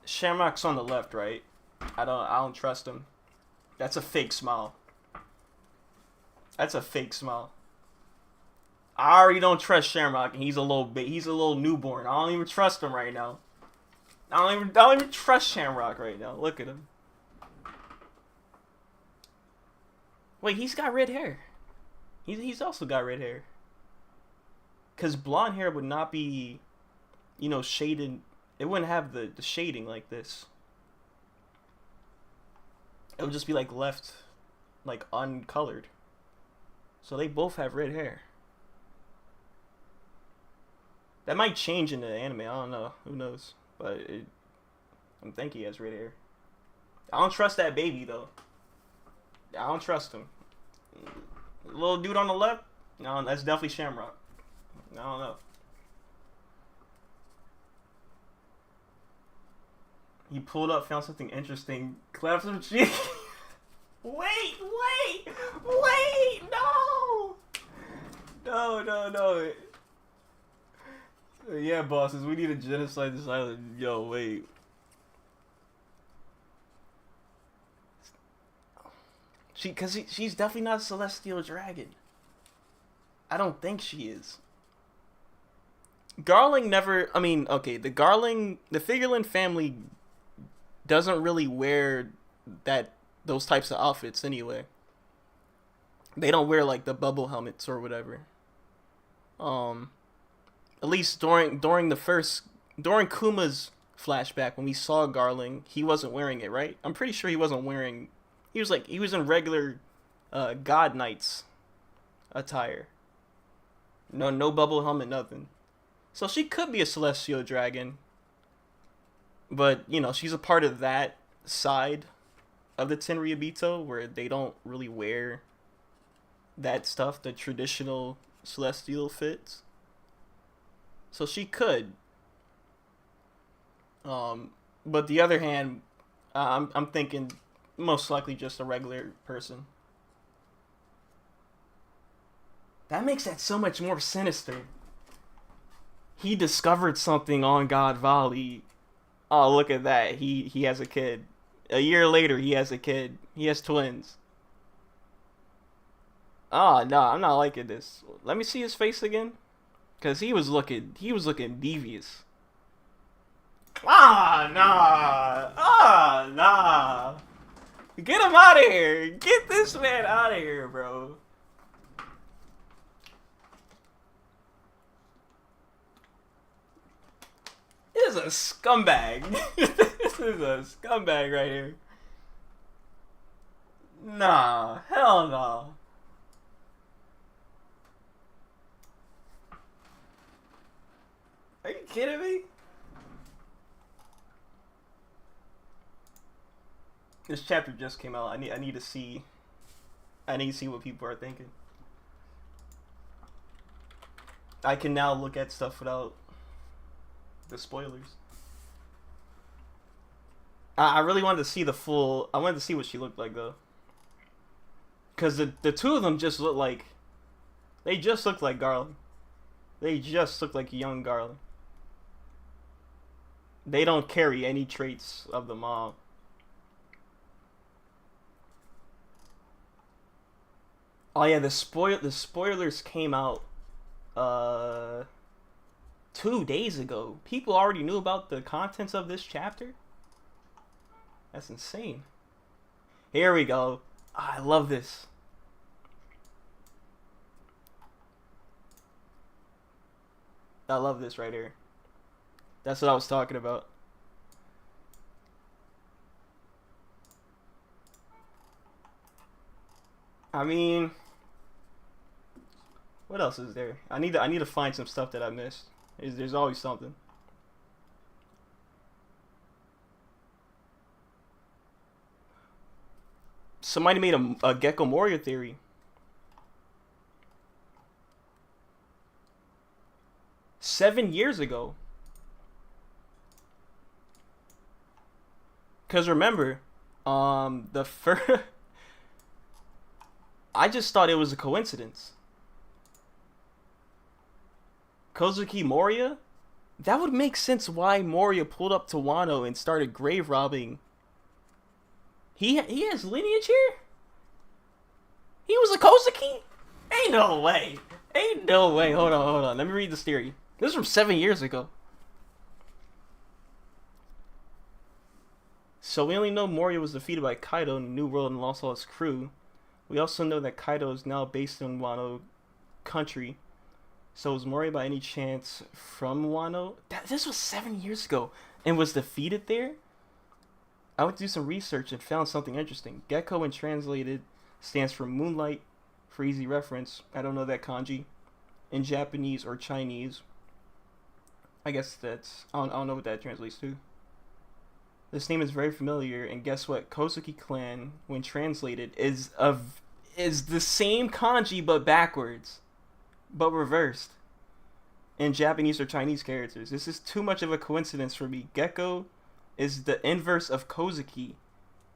S1: Shamrock's on the left, right? I don't trust him. That's a fake smile. That's a fake smile. I already don't trust Shamrock, and he's a little newborn. I don't even trust him right now. I don't even trust Shamrock right now. Look at him. Wait, he's got red hair. He's also got red hair. Cause blonde hair would not be, shaded. It wouldn't have the shading like this. It would just be like left, like uncolored. So they both have red hair. That might change in the anime. I don't know. Who knows? But I think he has red hair. I don't trust that baby though. I don't trust him. Little dude on the left? No, that's definitely Shamrock. I don't know. He pulled up, found something interesting, clapped some cheek. Wait! No! No. Yeah, bosses, we need to genocide this island. Yo, wait. She's definitely not a celestial dragon. I don't think she is. Garling never. I mean, okay, the Figureland family doesn't really wear those types of outfits anyway. They don't wear like the bubble helmets or whatever. At least during Kuma's flashback when we saw Garling, he wasn't wearing it, right? I'm pretty sure he wasn't wearing. He was in regular God Knights attire. No bubble helmet, nothing. So she could be a celestial dragon. But, she's a part of that side of the Tenryabito where they don't really wear that stuff, the traditional celestial fits. So she could. But the other hand, I'm thinking most likely just a regular person. That makes that so much more sinister. He discovered something on God Valley. Oh, look at that. He has a kid. A year later, he has a kid. He has twins. Oh, no, I'm not liking this. Let me see his face again. Because he was looking devious. Nah. Get him out of here. Get this man out of here, bro. This is a scumbag. This is a scumbag right here. Nah, hell no. Are you kidding me? This chapter just came out. I need to see what people are thinking. I can now look at stuff without the spoilers. I really wanted to see I wanted to see what she looked like though. Cause the two of them just look like, they just look like Garland. They just look like young Garland. They don't carry any traits of the mom. Oh yeah, the spoilers came out 2 days ago. People already knew about the contents of this chapter? That's insane. Here we go. Oh, I love this. I love this right here. That's what I was talking about. I mean, what else is there? I need to find some stuff that I missed. There's always something. Somebody made a Gecko Moria theory. 7 years ago. Cause remember, the first. I just thought it was a coincidence. Kozuki Moria? That would make sense why Moria pulled up to Wano and started grave robbing. He has lineage here? He was a Kozuki? Ain't no way. Hold on. Let me read this theory. This is from 7 years ago. So we only know Moria was defeated by Kaido in the New World and lost all his crew. We also know that Kaido is now based in Wano country. So was Moria by any chance from Wano? This was 7 years ago and was defeated there? I went to do some research and found something interesting. Gecko when translated stands for moonlight, for easy reference. I don't know that kanji. In Japanese or Chinese. I guess I don't know what that translates to. This name is very familiar, and guess what? Kozuki clan, when translated, is the same kanji but backwards. But reversed. In Japanese or Chinese characters. This is too much of a coincidence for me. Gecko is the inverse of Kozuki.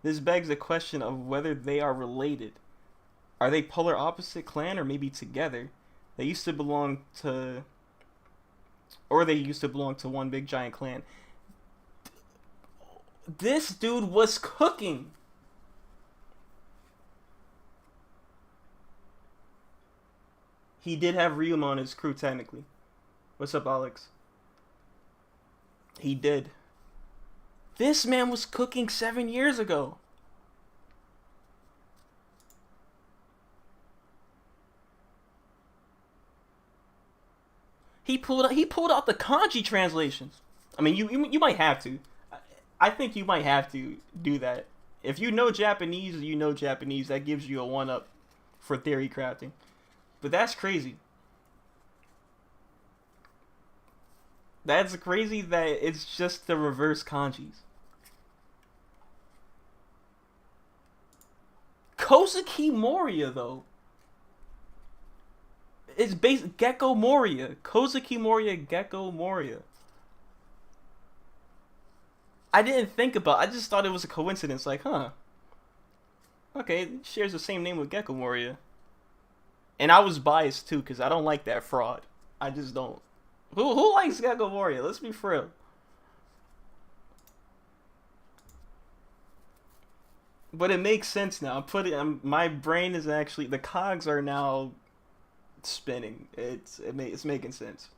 S1: This begs the question of whether they are related. Are they polar opposite clan or maybe together? They used to belong to one big giant clan. This dude was cooking. He did have Ryuma on his crew technically. What's up, Alex? He did. This man was cooking 7 years ago. He pulled out the kanji translations. I mean, you might have to. I think you might have to do that. If you know Japanese, you know Japanese. That gives you a 1-up for theory crafting. But that's crazy. That's crazy that it's just the reverse kanjis. Kozuki Moria, though. It's based Gecko Moria. Kozuki Moria, Gecko Moria. I didn't think about it. I just thought it was a coincidence. Like, huh. Okay, it shares the same name with Gecko Moria. And I was biased, too, because I don't like that fraud. I just don't. Who likes Gecko Moria? Let's be for real. But it makes sense now. My brain is actually, the cogs are now spinning. It's making sense.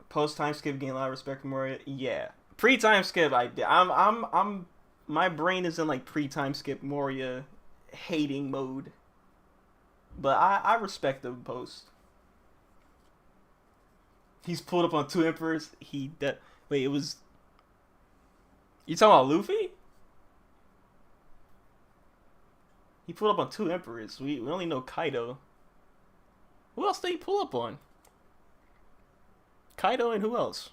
S1: Post time skip, gain a lot of respect for Moria. Yeah, pre time skip. My brain is in like pre time skip Moria hating mode. But I respect the post. He's pulled up on 2 emperors. Wait, it was. You talking about Luffy? He pulled up on 2 emperors. We only know Kaido. Who else did he pull up on? Kaido and who else?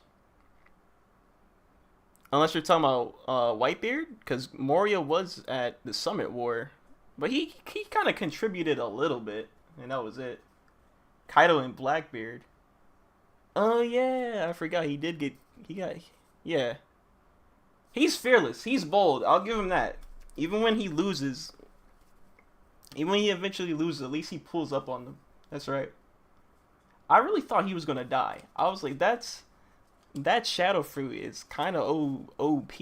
S1: Unless you're talking about Whitebeard, because Moria was at the Summit War, but he kind of contributed a little bit, and that was it. Kaido and Blackbeard. Oh yeah, I forgot yeah. He's fearless. He's bold. I'll give him that. Even when he eventually loses, at least he pulls up on them. That's right. I really thought he was gonna die. I was like, that shadow fruit is kind of OP.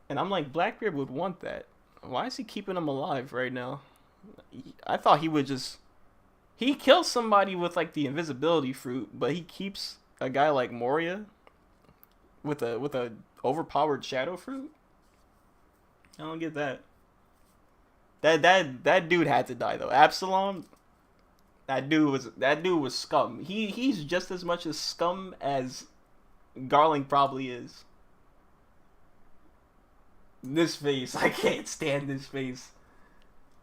S1: And I'm like, Blackbeard would want that. Why is he keeping him alive right now? I thought he would just. He kills somebody with like the invisibility fruit, but he keeps a guy like Moria with a overpowered shadow fruit. I don't get that. That dude had to die though. Absalom. That dude was scum. He's just as much as scum as Garling probably is. This face, I can't stand this face.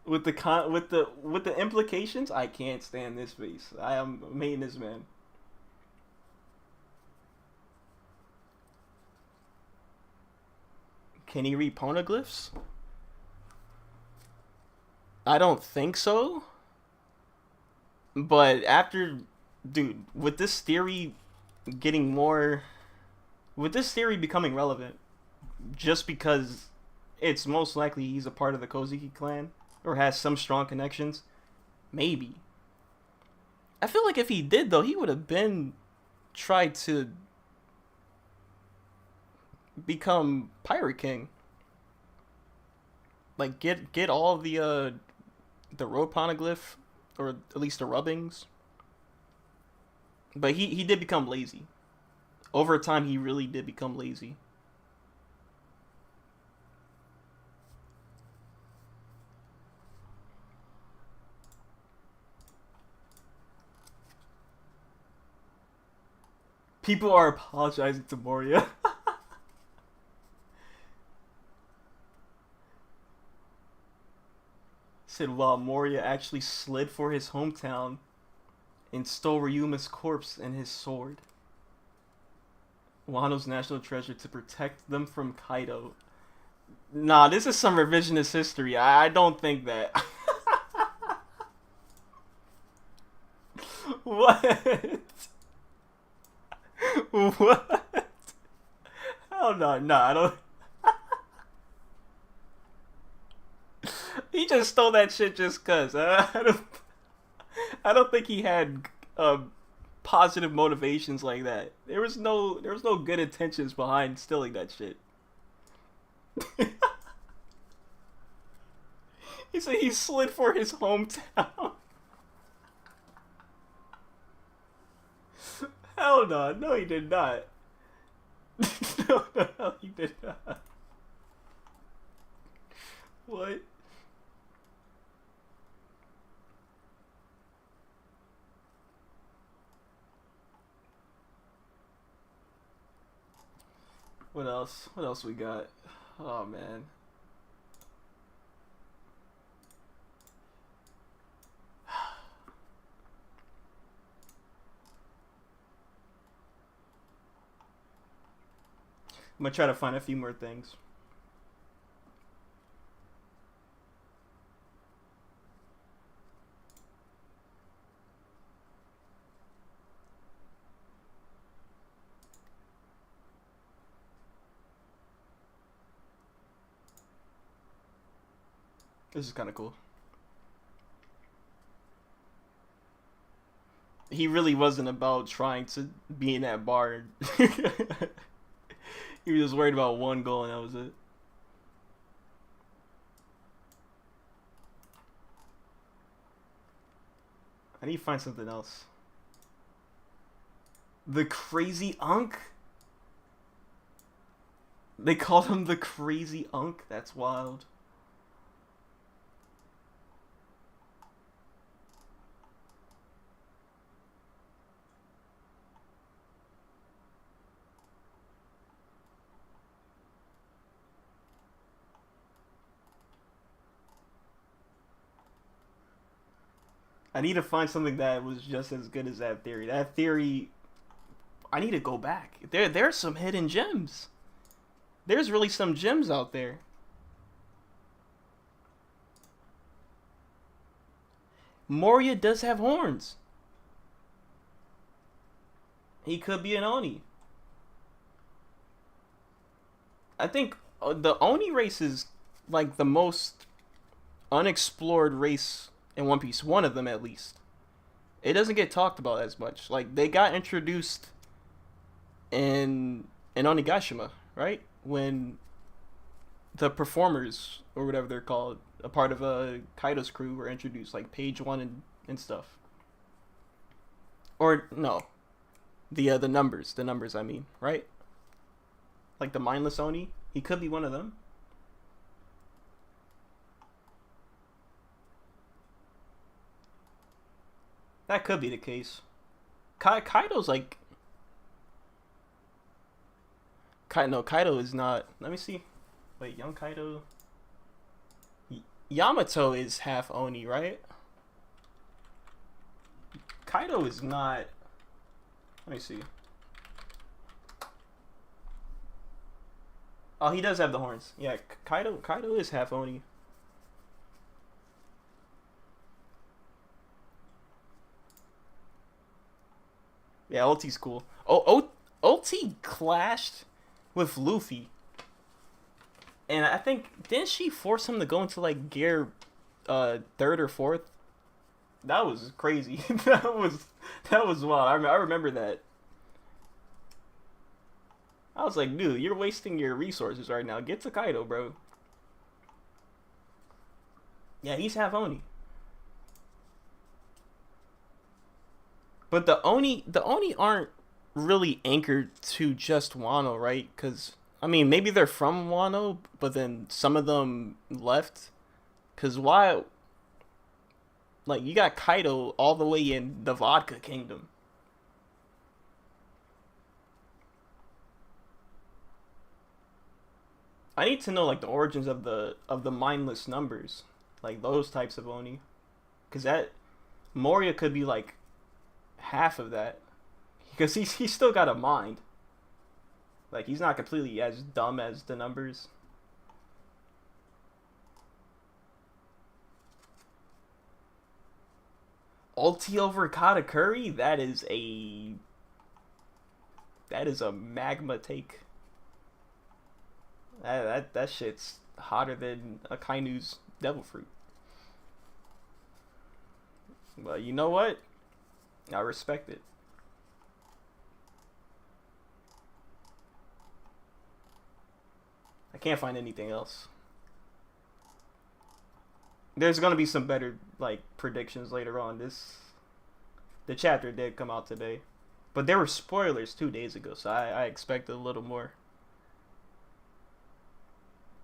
S1: With the implications, I can't stand this face. I am hating this man. Can he read poneglyphs? I don't think so. But with this theory becoming relevant, just because it's most likely he's a part of the Kozuki clan or has some strong connections, maybe. I feel like if he did though, he would have been tried to become Pirate King. Like get all the road poneglyph, or at least the rubbings. But he did become lazy. Over time, he really did become lazy. People are apologizing to Moria. Said while Moria actually slid for his hometown and stole Ryuma's corpse and his sword. Wano's national treasure to protect them from Kaido. Nah, this is some revisionist history. I don't think that. What? What? Hell no, I don't. He just stole that shit just cause. I don't think he had positive motivations like that. There was no good intentions behind stealing that shit. He said he slid for his hometown. Hell no, no he did not. No, he did not. What? What else? What else we got? Oh man. I'm gonna try to find a few more things. This is kind of cool. He really wasn't about trying to be in that bar. He was just worried about one goal and that was it. I need to find something else. The Crazy Unk? They called him the Crazy Unk? That's wild. I need to find something that was just as good as that theory. That theory, I need to go back. There's some hidden gems. There's really some gems out there. Moria does have horns. He could be an Oni. I think the Oni race is like the most unexplored race in One Piece. One of them at least. It doesn't get talked about as much. Like they got introduced in Onigashima, right? When the performers or whatever they're called, a part of Kaido's crew, were introduced, like page one and stuff. Or no, the numbers. I mean, right? Like the mindless Oni, he could be one of them. That could be the case. Kaido's like... Kaido is not... Let me see. Wait, young Kaido... Yamato is half Oni, right? Kaido is not... Let me see. Oh, he does have the horns. Yeah, Kaido is half Oni. Yeah, OT's cool. OT clashed with Luffy. And I think, didn't she force him to go into like gear third or fourth? That was crazy. that was wild. I remember that. I was like, dude, you're wasting your resources right now. Get to Kaido, bro. Yeah, he's half Oni. But the Oni aren't really anchored to just Wano, right? Because I mean, maybe they're from Wano, but then some of them left. Because why? Like you got Kaido all the way in the Vodka Kingdom. I need to know like the origins of the mindless numbers, like those types of Oni, because that Moria could be like half of that, because he's still got a mind. Like he's not completely as dumb as the numbers. Ulti over Katakuri, that is a magma take. That shit's hotter than a Kainu's devil fruit. But you know what? I respect it. I can't find anything else. There's gonna be some better like predictions later on. The chapter did come out today, but there were spoilers 2 days ago, so I expected a little more.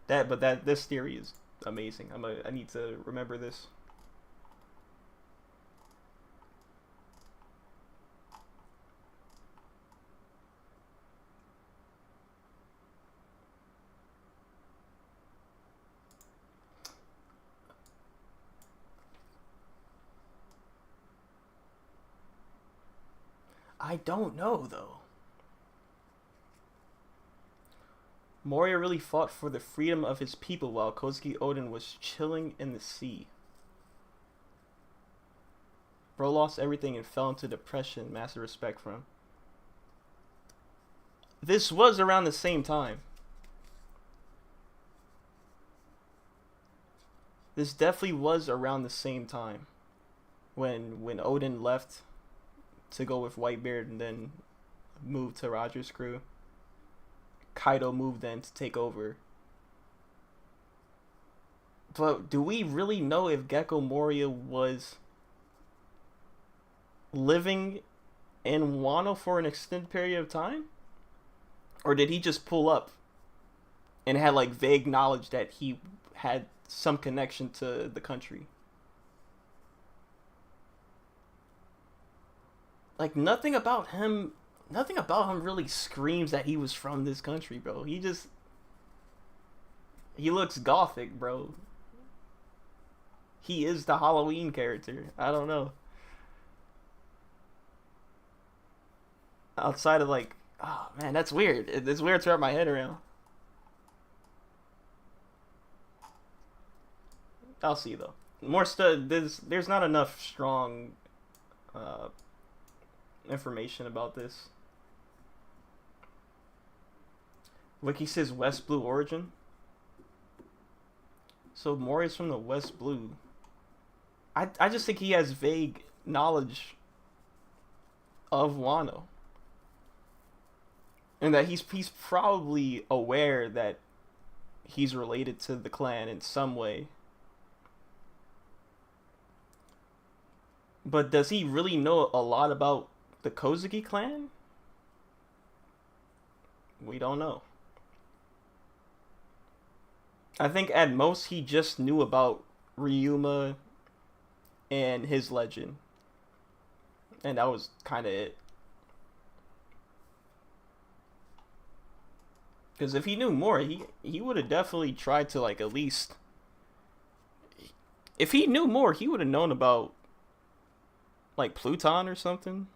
S1: But this theory is amazing. I need to remember this. I don't know though. Moria really fought for the freedom of his people while Kozuki Oden was chilling in the sea. Bro lost everything and fell into depression, massive respect from him. This was around the same time. This definitely was around the same time. When Oden left to go with Whitebeard and then moved to Roger's crew. Kaido moved then to take over. But do we really know if Gecko Moria was living in Wano for an extended period of time? Or did he just pull up and had like vague knowledge that he had some connection to the country? Like nothing about him really screams that he was from this country, bro. He looks gothic, bro. He is the Halloween character. I don't know. Outside of like, oh man, that's weird. It's weird to wrap my head around. I'll see though. More stuff. There's not enough strong uh, information about this. Wiki says West Blue origin. So Mori's from the West Blue. I just think he has vague knowledge of Wano. And that he's probably aware that he's related to the clan in some way. But does he really know a lot about the Kozuki clan? We don't know. I think at most he just knew about Ryuma and his legend. And that was kind of it. Because if he knew more, he would have definitely tried to like at least... If he knew more, he would have known about like Pluton or something.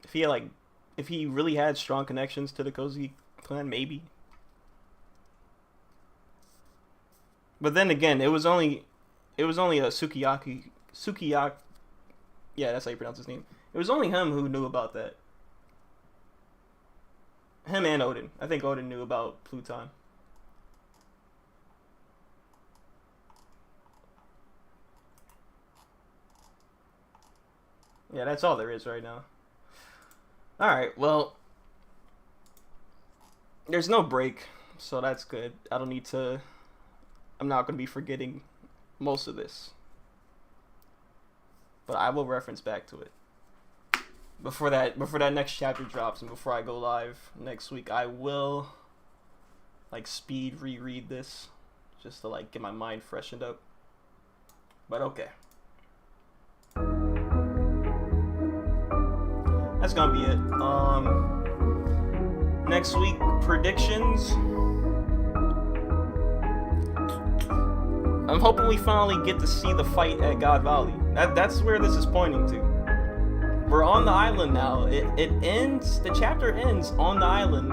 S1: If he really had strong connections to the Kozuki clan, maybe. But then again, it was only a Sukiyaki. Yeah, that's how you pronounce his name. It was only him who knew about that. Him and Oden. I think Oden knew about Pluton. Yeah, that's all there is right now. Alright, well, there's no break, so that's good. I'm not going to be forgetting most of this. But I will reference back to it. before that next chapter drops and before I go live next week, I will like speed reread this just to like get my mind freshened up. But okay. That's gonna be it. Next week, predictions. I'm hoping we finally get to see the fight at God Valley. That's where this is pointing to. We're on the island now. It ends. The chapter ends on the island.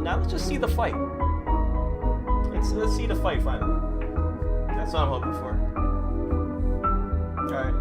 S1: Now let's just see the fight. Let's see the fight finally. That's what I'm hoping for. All right.